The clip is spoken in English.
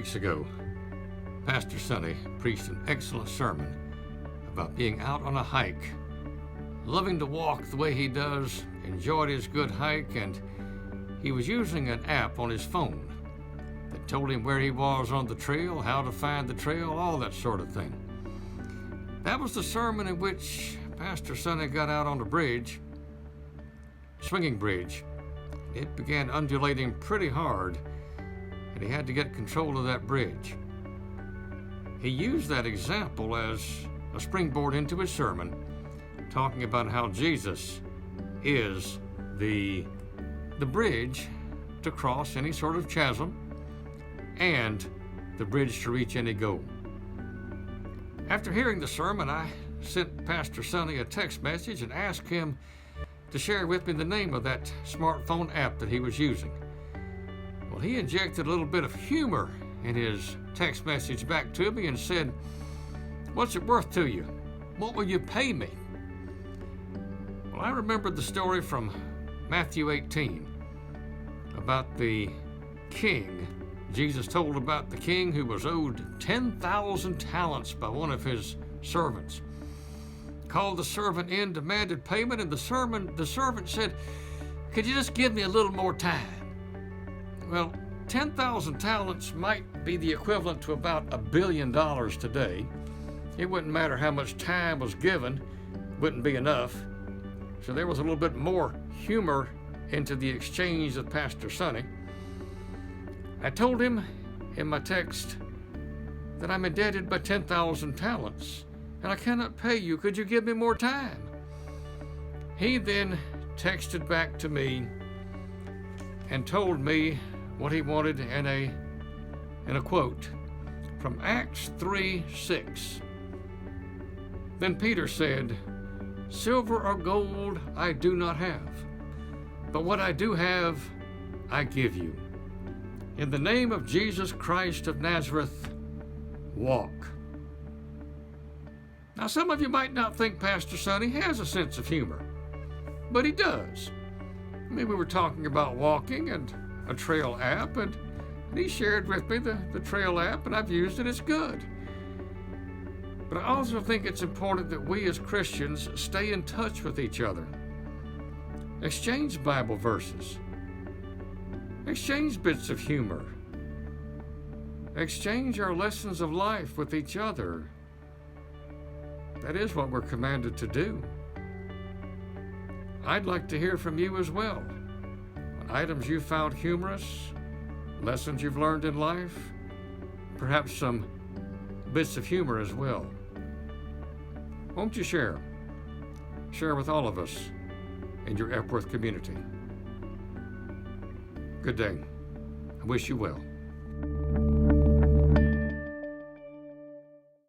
weeks ago, Pastor Sonny preached an excellent sermon about being out on a hike, loving to walk the way he does, enjoyed his good hike, and he was using an app on his phone that told him where he was on the trail, how to find the trail, all that sort of thing. That was the sermon in which Pastor Sonny got out on the bridge, swinging bridge. It began undulating pretty hard, and he had to get control of that bridge. He used that example as a springboard into his sermon, talking about how Jesus is the bridge to cross any sort of chasm and the bridge to reach any goal. After hearing the sermon, I sent Pastor Sonny a text message and asked him to share with me the name of that smartphone app that he was using. Well, he injected a little bit of humor in his text message back to me and said, "What's it worth to you? What will you pay me?" Well, I remembered the story from Matthew 18 about the king. Jesus told about the king who was owed 10,000 talents by one of his servants. Called the servant in, demanded payment, and the servant said, "Could you just give me a little more time?" Well, 10,000 talents might be the equivalent to about $1 billion today. It wouldn't matter how much time was given, wouldn't be enough. So there was a little bit more humor into the exchange with Pastor Sonny. I told him in my text that I'm indebted by 10,000 talents, and I cannot pay you. Could you give me more time? He then texted back to me and told me what he wanted in a quote from Acts 3:6. Then Peter said, "Silver or gold I do not have, but what I do have I give you. In the name of Jesus Christ of Nazareth, walk." Now, some of you might not think Pastor Sonny has a sense of humor, but he does. I mean, we were talking about walking and a trail app, and he shared with me the trail app, and I've used it. It's good. But I also think it's important that we as Christians stay in touch with each other. Exchange Bible verses. Exchange bits of humor. Exchange our lessons of life with each other. That is what we're commanded to do. I'd like to hear from you as well. Items you found humorous, lessons you've learned in life, perhaps some bits of humor as well. Won't you share? Share with all of us in your Epworth community. Good day. I wish you well.